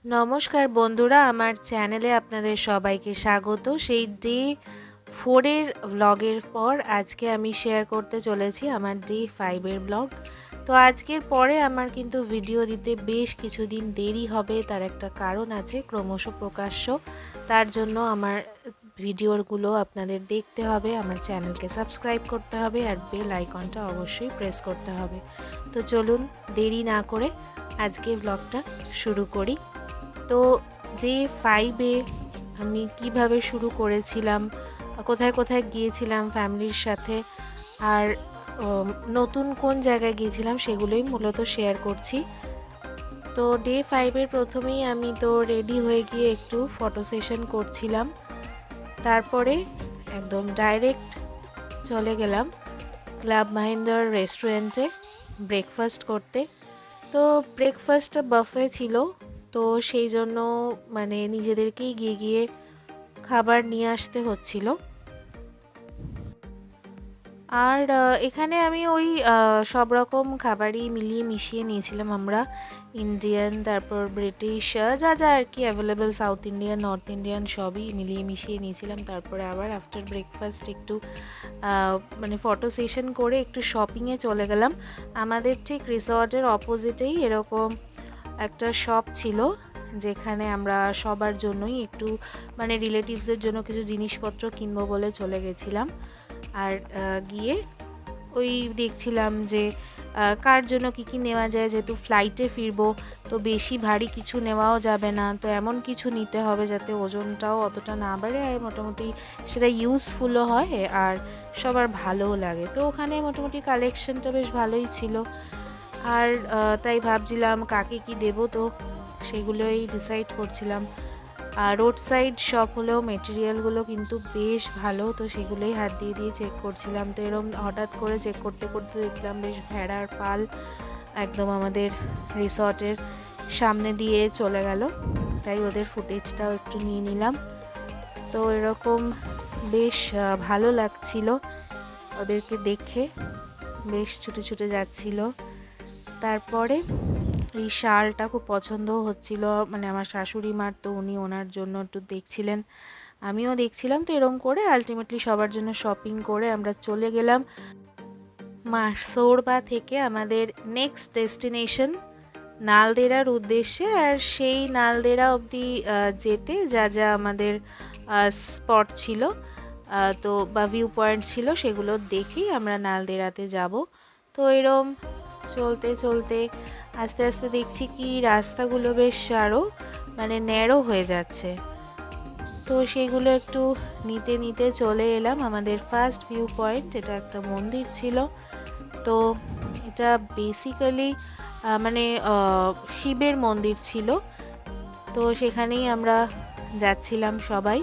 নমস্কার বন্ধুরা, আমার চ্যানেলে আপনাদের সবাইকে স্বাগত। সেই ডে 4 এর ব্লগের পর আজকে আমি শেয়ার করতে চলেছি আমার ডে 5 এর ব্লগ। তো আজকের পরে আমার কিন্তু ভিডিও দিতে বেশ কিছুদিন দেরি হবে, তার একটা কারণ আছে, ক্রমশ প্রকাশ্য। তার জন্য আমার ভিডিওগুলো আপনাদের দেখতে হবে, আমার চ্যানেলকে সাবস্ক্রাইব করতে হবে আর বেল আইকনটা অবশ্যই প্রেস করতে হবে। তো চলুন দেরি না করে আজকের ব্লগটা শুরু করি। তো ডে 5-এ আমি কিভাবে শুরু করেছিলাম, কোথায় কোথায় গিয়েছিলাম ফ্যামিলির সাথে, আর নতুন কোন জায়গায় গিয়েছিলাম সেগুলোই মূলত শেয়ার করছি। তো ডে 5-এর প্রথমেই আমি তো রেডি হয়ে গিয়ে একটু ফটো সেশন করছিলাম, তারপরে একদম ডাইরেক্ট চলে গেলাম ক্লাব মাহিন্দ্রার রেস্টুরেন্টে ব্রেকফাস্ট করতে। তো ব্রেকফাস্টটা বাফে ছিল, তো সেই জন্য মানে নিজেদেরকেই গিয়ে গিয়ে খাবার নিয়ে আসতে হচ্ছিল। আর এখানে আমি ওই সব রকম খাবারই মিলিয়ে মিশিয়ে নিয়েছিলাম আমরা, ইন্ডিয়ান, তারপর ব্রিটিশ, যা যা আর কি available, south Indian, north Indian সবই মিলিয়ে মিশিয়ে নিয়েছিলাম। তারপরে আবার আফটার ব্রেকফাস্ট একটু মানে ফটো সেশন করে একটু শপিংয়ে চলে গেলাম। আমাদের ঠিক রিসর্টের অপোজিটেই এরকম একটা শপ ছিল, যেখানে আমরা সবার জন্যই একটু মানে রিলেটিভসদের জন্য কিছু জিনিসপত্র কিনবো বলে চলে গেছিলাম। আর গিয়ে ওই দেখছিলাম যে কার জন্য কী কী নেওয়া যায়, যেহেতু ফ্লাইটে ফিরবো তো বেশি ভারী কিছু নেওয়াও যাবে না, তো এমন কিছু নিতে হবে যাতে ওজনটাও অতটা না বাড়ে আর মোটামুটি সেটা ইউজফুলও হয় আর সবার ভালোও লাগে। তো ওখানে মোটামুটি কালেকশনটা বেশ ভালোই ছিল। আর তাই ভাবছিলাম কাকে কি দেবো, তো সেগুলোই ডিসাইড করছিলাম। আর রোড সাইড শপ হলেও মেটেরিয়ালগুলো কিন্তু বেশ ভালো, তো সেগুলোই হাত দিয়ে দিয়ে চেক করছিলাম। তো এরকম হঠাৎ করে চেক করতে করতে দেখলাম বেশ ভেড়ার পাল একদম আমাদের রিসর্টের সামনে দিয়ে চলে গেল, তাই ওদের ফুটেজটাও একটু নিয়ে নিলাম। তো এরকম বেশ ভালো লাগছিল ওদেরকে দেখে, বেশ ছুটে ছুটে যাচ্ছিল। তারপরে এই শালটা খুব পছন্দও হচ্ছিল, মানে আমার শাশুড়ি মার, তো উনি ওনার জন্য একটু দেখছিলেন, আমিও দেখছিলাম। তো এরকম করে আলটিমেটলি সবার জন্য শপিং করে আমরা চলে গেলাম মাসোরবা থেকে আমাদের নেক্সট ডেস্টিনেশন নালদেহরার উদ্দেশ্যে। আর সেই নালদেহরা অবধি যেতে যা যা আমাদের স্পট ছিল, তো বা ভিউ পয়েন্ট ছিল, সেগুলো দেখেই আমরা নালদেহরাতে যাব। তো এরম চলতে চলতে আস্তে আস্তে দেখছি কি রাস্তাগুলো বেশ আরও মানে ন্যারো হয়ে যাচ্ছে, তো সেগুলো একটু নিতে নিতে চলে এলাম আমাদের ফার্স্ট ভিউ পয়েন্ট। এটা একটা মন্দির ছিল, তো এটা বেসিক্যালি মানে শিবের মন্দির ছিল, তো সেখানেই আমরা যাচ্ছিলাম সবাই।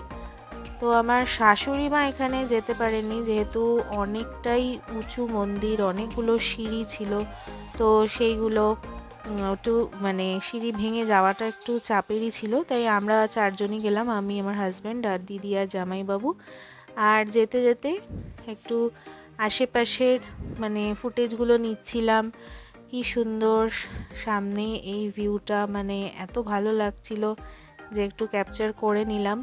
তো আমার শাশুড়ি মা এখানে যেতে পারেননি, যেহেতু অনেকটাই উঁচু মন্দির, অনেকগুলো সিঁড়ি ছিল, তো সেইগুলো একটু মানে সিঁড়ি ভেঙে যাওয়াটা একটু চাপেরই ছিল, তাই আমরা চারজনই গেলাম, আমি, আমার হাজব্যান্ড আর দিদি আর জামাইবাবু। আর যেতে যেতে একটু আশেপাশের মানে ফুটেজগুলো নিচ্ছিলাম। কি সুন্দর সামনে এই ভিউটা, মানে এত ভালো লাগছিল যে একটু ক্যাপচার করে নিলাম।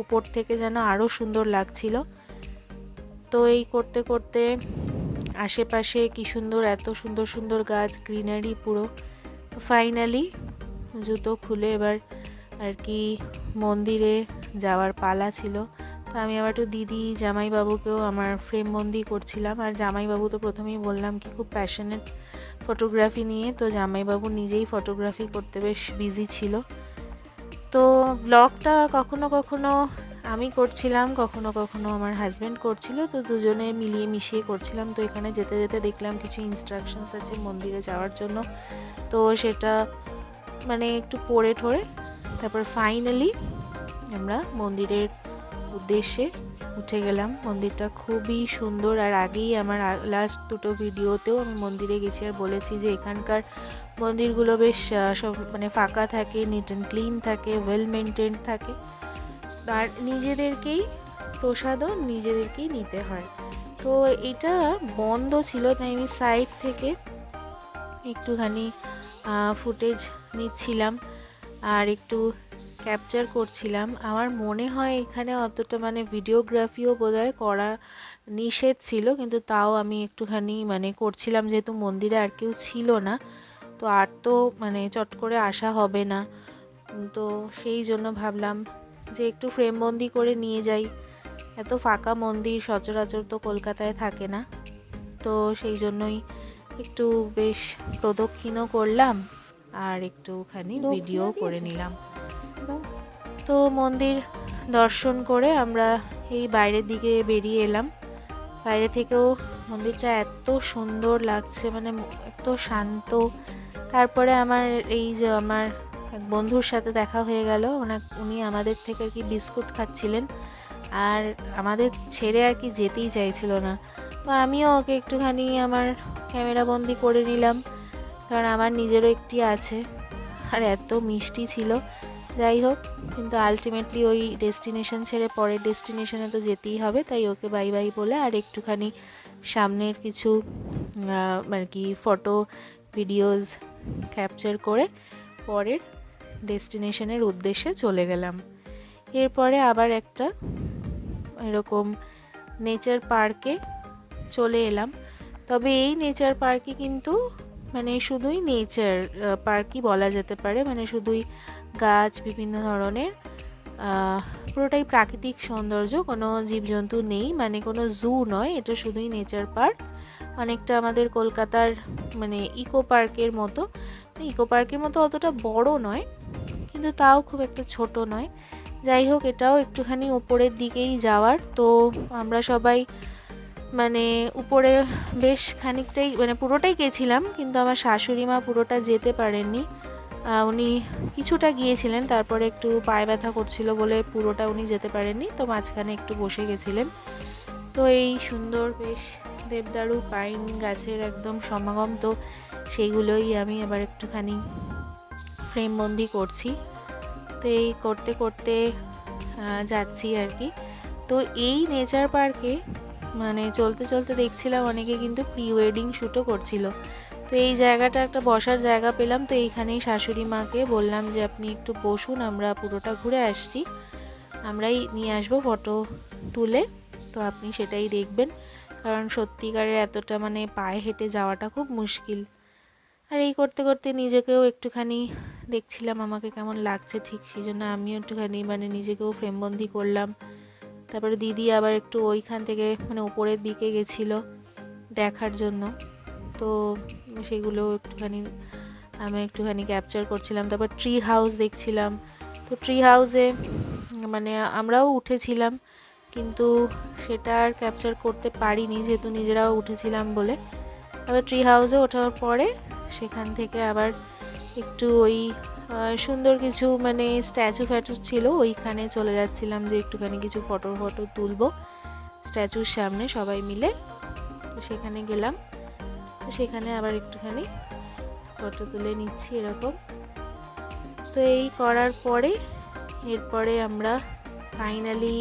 উপর থেকে যেন আরও সুন্দর লাগছিল। তো এই করতে করতে আশেপাশে কি সুন্দর, এত সুন্দর সুন্দর গাছ, গ্রিনারি পুরো। তো ফাইনালি জুতো খুলে এবার আর কি মন্দিরে যাওয়ার পালা ছিল। তো আমি আবার একটু দিদি জামাইবাবুকেও আমার ফ্রেম বন্দি করছিলাম। আর জামাইবাবু তো প্রথমেই বললাম কি খুব প্যাশনেট ফটোগ্রাফি নিয়ে, তো জামাইবাবু নিজেই ফটোগ্রাফি করতে বেশ বিজি ছিল। তো ব্লগটা কখনো কখনো আমি করছিলাম, কখনো কখনো আমার হাজব্যান্ড করছিল, তো দুজনে মিলিয়ে মিশিয়ে করছিলাম। তো এখানে যেতে যেতে দেখলাম কিছু ইনস্ট্রাকশনস আছে মন্দিরে যাওয়ার জন্য, তো সেটা মানে একটু পড়ে ঠরে তারপর ফাইনালি আমরা মন্দিরের উদ্দেশ্যে উঠে গেলাম। মন্দিরটা খুবই সুন্দর, আর আগেই আমার লাস্ট দুটো ভিডিওতেও আমি মন্দিরে গেছি আর বলেছি যে এখানকার মন্দিরগুলো বেশ সব মানে ফাঁকা থাকে, নিট অ্যান্ড ক্লিন থাকে, ওয়েল মেনটেন থাকে, আর নিজেদেরকেই প্রসাদও নিজেদেরকেই নিতে হয়। তো এটা বন্ধ ছিল, তাই আমি সাইড থেকে একটুখানি ফুটেজ নিচ্ছিলাম। আর একটু ক্যাপচার করছিলাম। আমার মনে হয় এখানে অতটা মানে ভিডিওগ্রাফিও বোধহয় করা নিষেধ ছিল, কিন্তু তাও আমি একটুখানি মানে করছিলাম, যেহেতু মন্দিরে আর কেউ ছিল না, তো আর তো মানে চট করে আসা হবে না, তো সেই জন্য ভাবলাম যে একটু ফ্রেমবন্দি করে নিয়ে যাই। এত ফাঁকা মন্দির সচরাচর তো কলকাতায় থাকে না, তো সেই জন্যই একটু বেশ প্রদক্ষিণও করলাম আর একটুখানি ভিডিও করে নিলাম। তো মন্দির দর্শন করে আমরা এই বাইরের দিকে বেরিয়ে এলাম। বাইরে থেকেও মন্দিরটা এত সুন্দর লাগছে, মানে এত শান্ত। তারপরে আমার এই যে আমার এক বন্ধুর সাথে দেখা হয়ে গেল, উনি আমাদের থেকে আর কি বিস্কুট খাচ্ছিলেন, আর আমাদের ছেড়ে আর কি যেতেই চাইছিল না। তো আমিও ওকে একটুখানি আমার ক্যামেরা বন্দি করে নিলাম, কারণ আমার নিজেরও একটি আছে, আর এত মিষ্টি ছিল। যাই হোক, কিন্তু আলটিমেটলি ওই ডেস্টিনেশন ছেড়ে পরের ডেস্টিনেশনে তো যেতেই হবে, তাই ওকে বাই বাই বলে আর একটুখানি সামনের কিছু মানে কি ফটো ভিডিওস ক্যাপচার করে পরের ডেস্টিনেশনের উদ্দেশ্যে চলে গেলাম। এরপরে আবার একটা এরকম নেচার পার্কে চলে এলাম। তবে এই নেচার পার্কে কিন্তু মানে শুধুই নেচার পার্কই বলা যেতে পারে, মানে শুধুই গাছ, বিভিন্ন ধরনের পুরোটাই প্রাকৃতিক সৌন্দর্য, কোনো জীবজন্তু নেই, মানে কোনো জু নয়, এটা শুধুই নেচার পার্ক। অনেকটা আমাদের কলকাতার মানে ইকো পার্কের মতো। ইকো পার্কের মতো অতটা বড় নয়, কিন্তু তাও খুব একটা ছোট নয়। যাই হোক, এটাও একটুখানি উপরের দিকেই যাওয়ার, তো আমরা সবাই মানে উপরে বেশ খানিকটাই মানে পুরোটাই গেছিলাম, কিন্তু আমার শাশুড়ি মা পুরোটা যেতে পারেননি। উনি কিছুটা গিয়েছিলেন, তারপরে একটু পায়ে ব্যথা করছিল বলে পুরোটা উনি যেতে পারেননি, তো মাঝখানে একটু বসে গেছিলেন। তো এই সুন্দর বেশ দেবদারু পাইন গাছের একদম সমাগম, তো সেইগুলোই আমি এবার একটুখানি ফ্রেমবন্দি করছি। তো এই করতে করতে যাচ্ছি আর কি। তো এই নেচার পার্কে মানে চলতে চলতে দেখছিলাম অনেকে কিন্তু প্রি ওয়েডিং শ্যুটও করছিল। তো এই জায়গাটা একটা বসার জায়গা পেলাম, তো এইখানেই শাশুড়ি মাকে বললাম যে আপনি একটু বসুন, আমরা পুরোটা ঘুরে আসছি, আমরাই নিয়ে আসবো ফটো তুলে, তো আপনি সেটাই দেখবেন, কারণ সত্যিকারের এতটা মানে পায়ে হেঁটে যাওয়াটা খুব মুশকিল। আর এই করতে করতে নিজেকেও একটুখানি দেখছিলাম আমাকে কেমন লাগছে, ঠিক সেই জন্য আমিও একটুখানি মানে নিজেকেও ফ্রেমবন্দি করলাম। তারপরে দিদি আবার একটু ওইখান থেকে মানে উপরের দিকে গেছিলো দেখার জন্য, তো সেগুলো আমি একটুখানি ক্যাপচার করছিলাম। তারপর ট্রি হাউস দেখছিলাম, তো ট্রি হাউসে মানে আমরাও উঠেছিলাম, কিন্তু সেটা আর ক্যাপচার করতে পারিনি যেহেতু নিজেরাও উঠেছিলাম বলে। তারপর ট্রি হাউসে ওঠার পরে সেখান থেকে আবার একটু ওই সুন্দর কিছু মানে স্ট্যাচু ফ্যাচু ছিল, ওইখানে চলে যাচ্ছিলাম যে একটুখানি কিছু ফটো তুলবো স্ট্যাচুর সামনে সবাই মিলে। তো সেখানে গেলাম, তো সেখানে আবার একটুখানি ফটো তুলে নিচ্ছি এরকম। তো এই করার পরে এরপরে আমরা ফাইনালি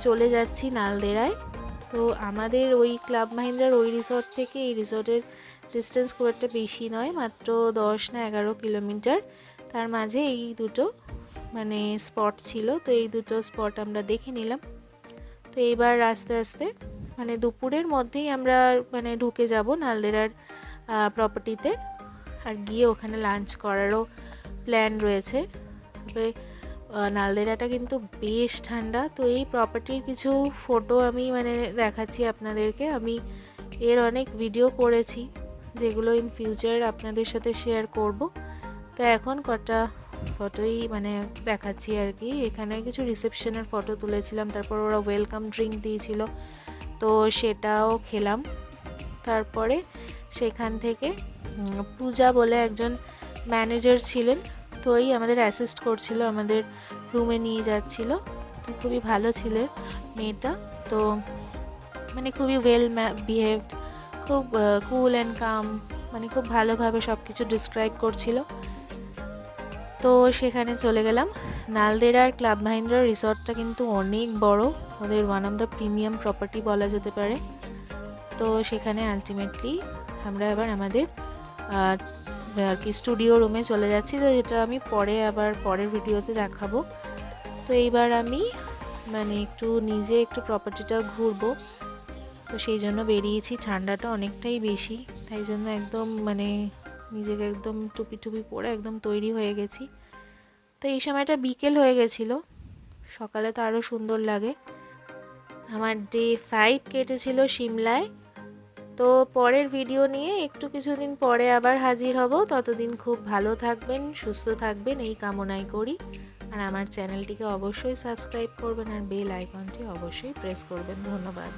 চলে যাচ্ছি নালদেহরায়। তো আমাদের ওই ক্লাব মাহিন্দ্রার ওই রিসর্ট থেকে এই রিসর্টের ডিস্টেন্স খুব একটা বেশি নয়, মাত্র 10 না 11 কিলোমিটার। তার মাঝে এই দুটো মানে স্পট ছিল, তো এই দুটো স্পট আমরা দেখে নিলাম। তো এইবার আস্তে আস্তে মানে দুপুরের মধ্যেই আমরা মানে ঢুকে যাব নালদেহরার প্রপার্টিতে, আর গিয়ে ওখানে লাঞ্চ করারও প্ল্যান রয়েছে। তবে নালদেহরাটা কিন্তু বেশ ঠান্ডা। তো এই প্রপার্টির কিছু ফটো আমি মানে দেখাচ্ছি আপনাদেরকে। আমি এর অনেক ভিডিও করেছি যেগুলো ইন ফিউচার আপনাদের সাথে শেয়ার করব। তো এখন কটা ফটোই মানে দেখাচ্ছি আর কি। এখানে কিছু রিসেপশনের ফটো তুলেছিলাম, তারপর ওরা ওয়েলকাম ড্রিঙ্ক দিয়েছিল, তো সেটাও খেলাম। তারপরে সেখান থেকে পূজা বলে একজন ম্যানেজার ছিলেন, তো এই আমাদের অ্যাসিস্ট করছিল, আমাদের রুমে নিয়ে যাচ্ছিল। তো খুবই ভালো ছিল মেয়েটা, তো মানে খুবই ওয়েল বিহেভড, খুব কুল অ্যান্ড কাম, মানে খুব ভালোভাবে সব কিছু ডিসক্রাইব করছিল। তো সেখানে চলে গেলাম। নালদেহরার ক্লাব মাহিন্দ্রা রিসর্টটা কিন্তু অনেক বড়, ওদের one of the premium property বলা যেতে পারে। তো সেখানে আলটিমেটলি আমরা এবার আমাদের আর কি স্টুডিও রুমে চলে যাচ্ছি, তো এটা আমি পরে আবার পরের ভিডিওতে দেখাবো। তো এইবার আমি মানে একটু নিজে একটু প্রপার্টিটা ঘুরবো, তো সেই জন্য বেরিয়েছি। ঠান্ডাটা অনেকটাই বেশি, তাই জন্য একদম মানে নিজেকে একদম টুপি টুপি পরে একদম তৈরি হয়ে গেছি। তো এই সময়টা বিকেল হয়ে গেছিলো, সকালে তো আরও সুন্দর লাগে। আমার ডে 5 কেটেছিল সিমলায়। তো পরের ভিডিও নিয়ে একটু কিছুদিন পরে আবার হাজির হব। ততদিন খুব ভালো থাকবেন, সুস্থ থাকবেন এই কামনাই করি। আর আমার চ্যানেলটিকে অবশ্যই সাবস্ক্রাইব করবেন আর বেল আইকনটি অবশ্যই প্রেস করবেন। ধন্যবাদ।